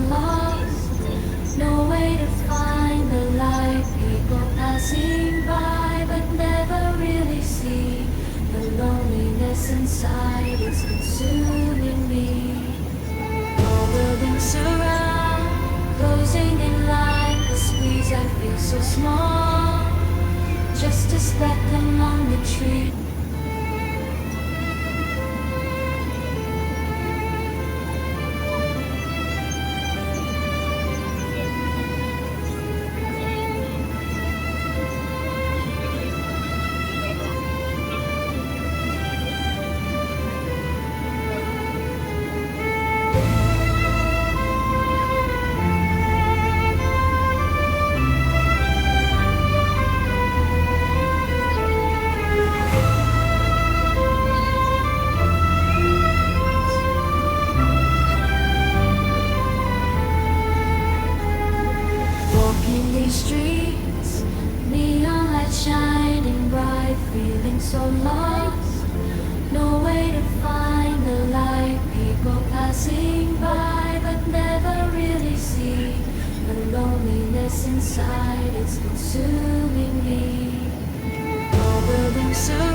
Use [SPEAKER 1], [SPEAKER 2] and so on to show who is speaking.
[SPEAKER 1] lost, no way to find the light. People passing by but never really see the loneliness inside is consuming me. All buildings surround, closing in line. The squeeze, I feel so small, just a speck among the trees. Walking these streets, neon lights shining bright, feeling so lost, no way to find the light. People passing by but never really see the loneliness inside, it's consuming me. All buildings surround,